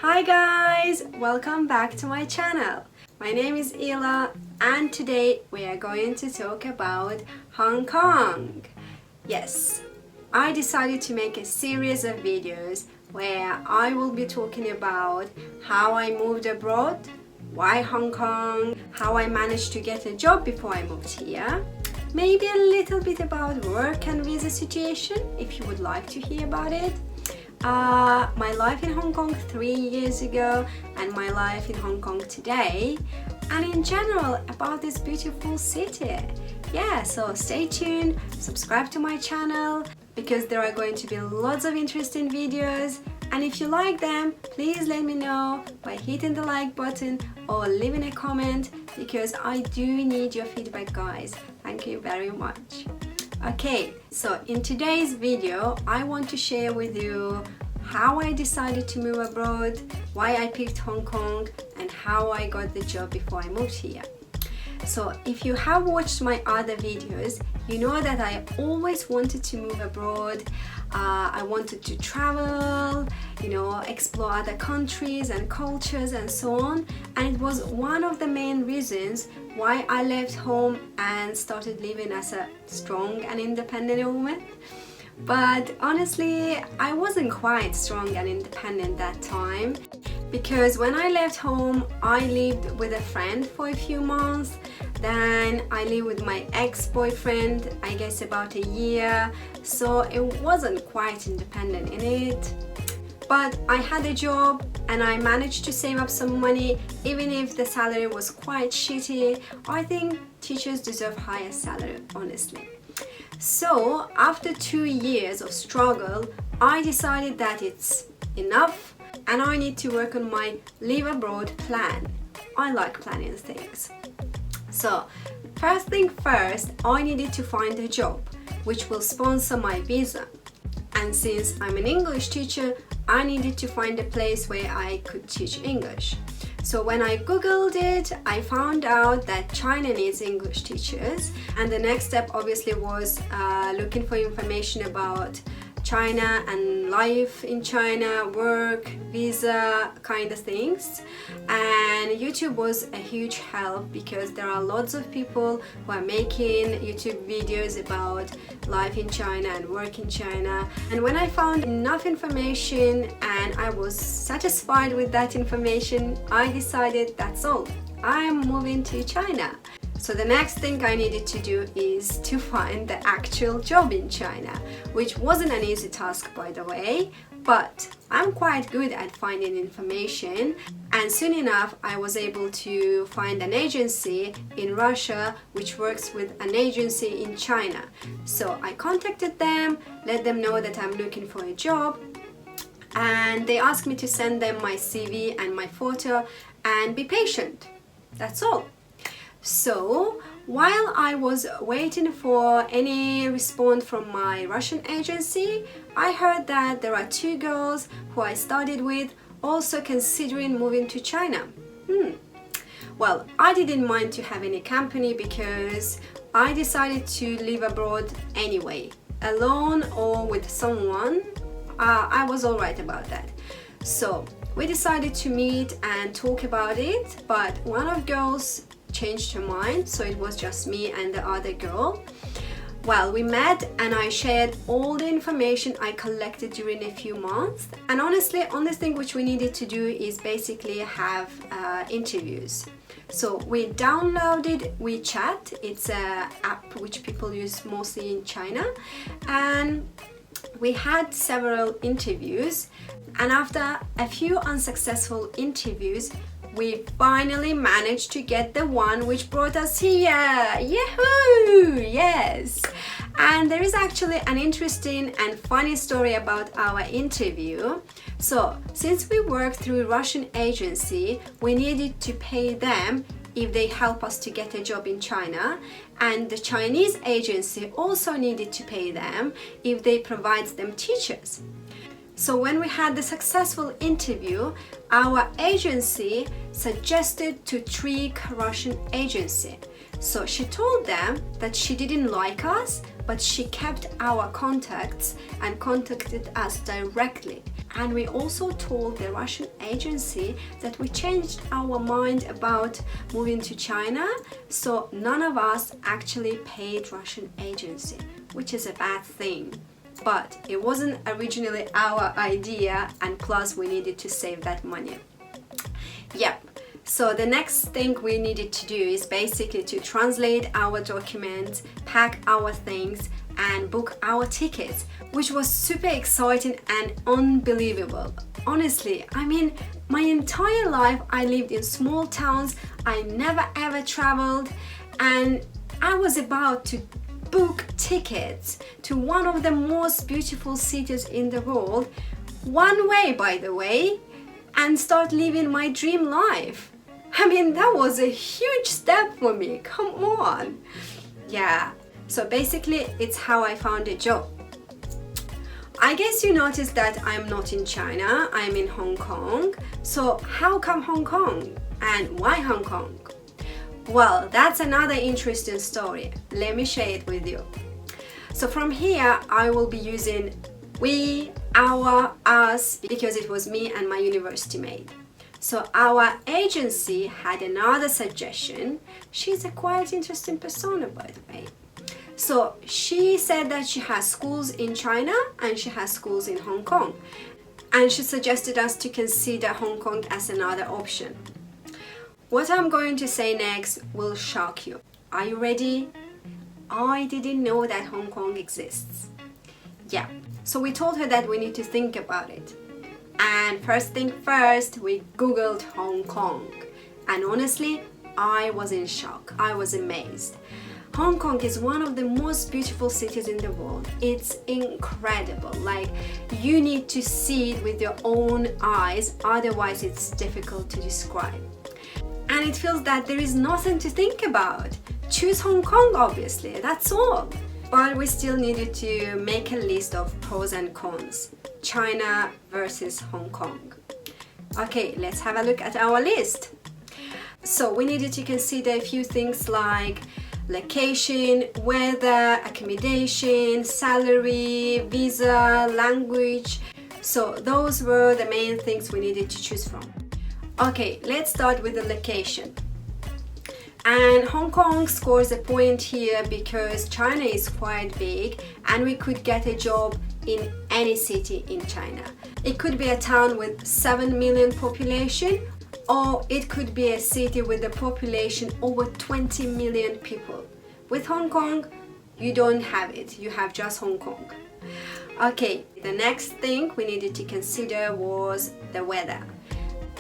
Hi guys, welcome back to my channel. My name is Ela and today we are going to talk about Hong Kong. Yes, I decided to make a series of videos where I will be talking about how I moved abroad, why Hong Kong, how I managed to get a job before I moved here, maybe a little bit about work and visa situation if you would like to hear about it. My life in Hong Kong 3 years ago and my life in Hong Kong today, and in general about this beautiful city. Yeah, so stay tuned, subscribe to my channel because there are going to be lots of interesting videos, and if you like them, please let me know by hitting the like button or leaving a comment because I do need your feedback, guys. Thank you very much. Okay, so in today's video, I want to share with you how I decided to move abroad, why I picked Hong Kong, and how I got the job before I moved here. So if you have watched my other videos, you know that I always wanted to move abroad. I wanted to travel, explore other countries and cultures and so on. And it was one of the main reasons why I left home and started living as a strong and independent woman. But honestly, I wasn't quite strong and independent that time, because when I left home, I lived with a friend for a few months. Then I lived with my ex-boyfriend, I guess about a year, so it wasn't quite independent in it. But I had a job and I managed to save up some money, even if the salary was quite shitty. I think teachers deserve higher salary, honestly. So after 2 years of struggle, I decided that it's enough and I need to work on my live abroad plan. I like planning things. So first thing first, I needed to find a job which will sponsor my visa. And since I'm an English teacher, I needed to find a place where I could teach English. So when I googled it, I found out that China needs English teachers, and the next step obviously was looking for information about China and life in China, work, visa, kind of things. And YouTube was a huge help because there are lots of people who are making YouTube videos about life in China and work in China. And when I found enough information and I was satisfied with that information, I decided that's all, I'm moving to China. So the next thing I needed to do is to find the actual job in China, which wasn't an easy task, by the way, but I'm quite good at finding information, and soon enough I was able to find an agency in Russia which works with an agency in China. So I contacted them, let them know that I'm looking for a job, and they asked me to send them my CV and my photo and be patient. That's all. So while I was waiting for any response from my Russian agency, I heard that there are 2 girls who I studied with also considering moving to China. Well, I didn't mind to have any company because I decided to live abroad anyway, alone or with someone. I was alright about that. So we decided to meet and talk about it, but one of the girls changed her mind, so it was just me and the other girl. Well, we met and I shared all the information I collected during a few months, and honestly, only thing which we needed to do is basically have interviews. So we downloaded WeChat. It's an app which people use mostly in China, and we had several interviews, and after a few unsuccessful interviews, we finally managed to get the one which brought us here. Yahoo! Yes! And there is actually an interesting and funny story about our interview. So, since we worked through a Russian agency, we needed to pay them if they help us to get a job in China, and the Chinese agency also needed to pay them if they provide them teachers. So when we had the successful interview, our agency suggested to trick Russian agency. So she told them that she didn't like us, but she kept our contacts and contacted us directly. And we also told the Russian agency that we changed our mind about moving to China, so none of us actually paid Russian agency, which is a bad thing. But it wasn't originally our idea, and plus we needed to save that money. Yep. So the next thing we needed to do is basically to translate our documents, pack our things, and book our tickets, which was super exciting and unbelievable. Honestly, I mean, my entire life I lived in small towns, I never ever traveled, and I was about to book tickets to one of the most beautiful cities in the world, one way by the way, and start living my dream life. I mean, that was a huge step for me, come on. Yeah, so basically it's how I found a job. I guess you noticed that I'm not in China, I'm in Hong Kong. So how come Hong Kong? And why Hong Kong? Well, that's another interesting story. Let me share it with you. So from here, I will be using we, our, us, because it was me and my university mate. So our agency had another suggestion. She's a quite interesting persona, by the way. So she said that she has schools in China and she has schools in Hong Kong. And she suggested us to consider Hong Kong as another option. What I'm going to say next will shock you. Are you ready? I didn't know that Hong Kong exists. Yeah, so we told her that we need to think about it. And first thing first, we googled Hong Kong. And honestly, I was in shock. I was amazed. Hong Kong is one of the most beautiful cities in the world. It's incredible. Like, you need to see it with your own eyes, otherwise it's difficult to describe. And it feels that there is nothing to think about. Choose Hong Kong, obviously, that's all. But we still needed to make a list of pros and cons. China versus Hong Kong. Okay, let's have a look at our list. So we needed to consider a few things like location, weather, accommodation, salary, visa, language. So those were the main things we needed to choose from. Okay, let's start with the location. And Hong Kong scores a point here because China is quite big and we could get a job in any city in China. It could be a town with 7 million population, or it could be a city with a population over 20 million people. With Hong Kong, you don't have it, you have just Hong Kong. Okay, the next thing we needed to consider was the weather.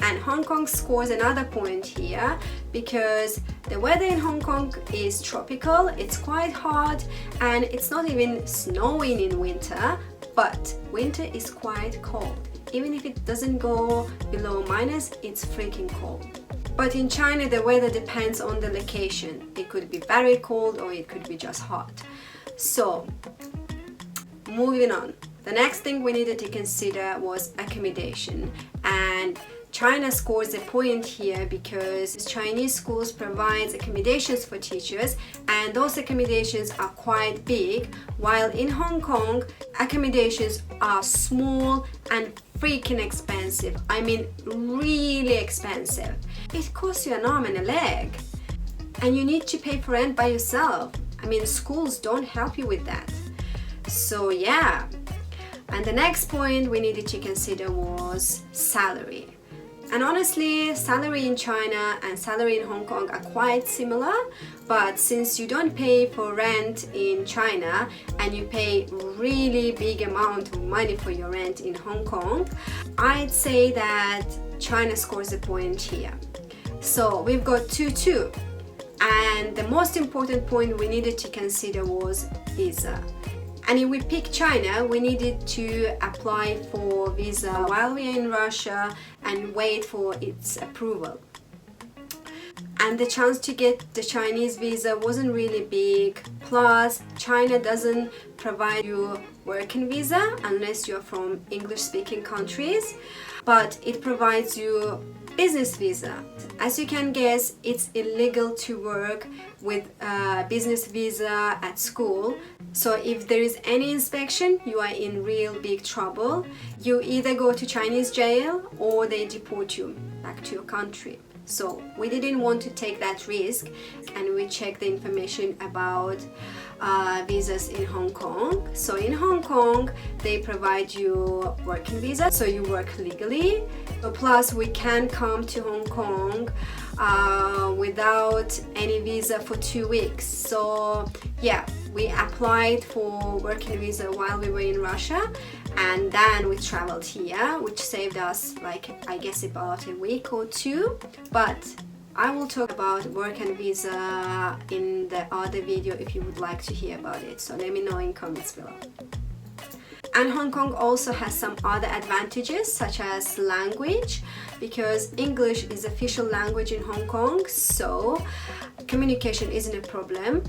And Hong Kong scores another point here because the weather in Hong Kong is tropical, it's quite hot, and it's not even snowing in winter, but winter is quite cold. Even if it doesn't go below minus, it's freaking cold. But in China, the weather depends on the location. It could be very cold or it could be just hot. So, moving on. The next thing we needed to consider was accommodation. And China scores a point here because Chinese schools provide accommodations for teachers, and those accommodations are quite big, while in Hong Kong, accommodations are small and freaking expensive. I mean, really expensive. It costs you an arm and a leg, and you need to pay for rent by yourself. I mean, schools don't help you with that. So yeah. And the next point we needed to consider was salary. And honestly, salary in China and salary in Hong Kong are quite similar, but since you don't pay for rent in China and you pay really big amount of money for your rent in Hong Kong, I'd say that China scores a point here. So we've got 2-2. And the most important point we needed to consider was visa. And if we pick China, we needed to apply for visa while we're in Russia and wait for its approval. And the chance to get the Chinese visa wasn't really big. Plus, China doesn't provide you working visa unless you're from English-speaking countries. but it provides you business visa. As you can guess, it's illegal to work with a business visa at school. So if there is any inspection, you are in real big trouble. You either go to Chinese jail or they deport you back to your country. So we didn't want to take that risk, and we checked the information about visas in Hong Kong. So in Hong Kong, they provide you working visa, so you work legally. Plus, we can come to Hong Kong without any visa for 2 weeks. So yeah, we applied for working visa while we were in Russia, and then we traveled here, which saved us like, I guess, about a week or two. But I will talk about work and visa in the other video if you would like to hear about it, so let me know in comments below. And Hong Kong also has some other advantages, such as language, because English is official language in Hong Kong, so communication isn't a problem.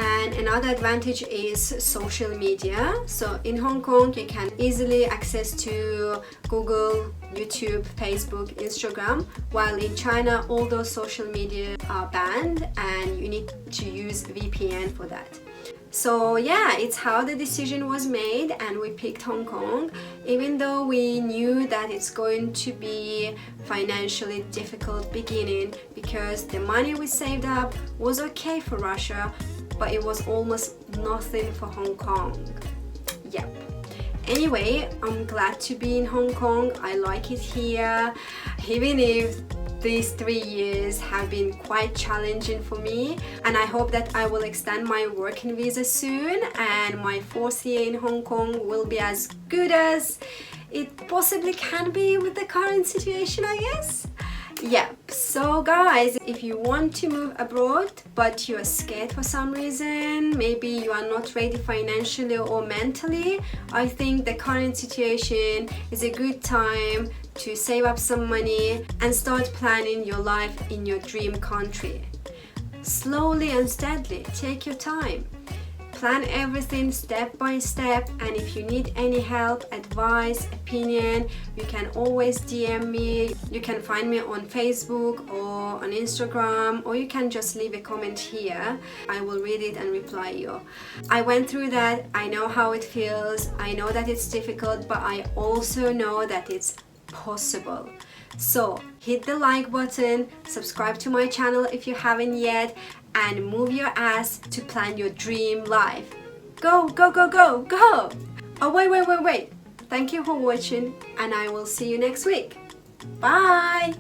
And another advantage is social media. So in Hong Kong, you can easily access to Google, YouTube, Facebook, Instagram, while in China, all those social media are banned and you need to use VPN for that. So yeah, it's how the decision was made, and we picked Hong Kong, even though we knew that it's going to be financially difficult beginning, because the money we saved up was okay for Russia, but it was almost nothing for Hong Kong. Yep. Anyway, I'm glad to be in Hong Kong. I like it here, even if these 3 years have been quite challenging for me, and I hope that I will extend my working visa soon, and my 4th year in Hong Kong will be as good as it possibly can be with the current situation, I guess. Yeah, so guys, if you want to move abroad but you are scared for some reason, maybe you are not ready financially or mentally, I think the current situation is a good time to save up some money and start planning your life in your dream country. Slowly and steadily, take your time. Plan everything step by step, and if you need any help, advice, opinion, you can always DM me. You can find me on Facebook or on Instagram, or you can just leave a comment here. I will read it and reply you. I went through that. I know how it feels. I know that it's difficult, but I also know that it's possible. So hit the like button, subscribe to my channel if you haven't yet, and move your ass to plan your dream life. Go, go, go, go, go! Oh, wait. Thank you for watching, and I will see you next week. Bye!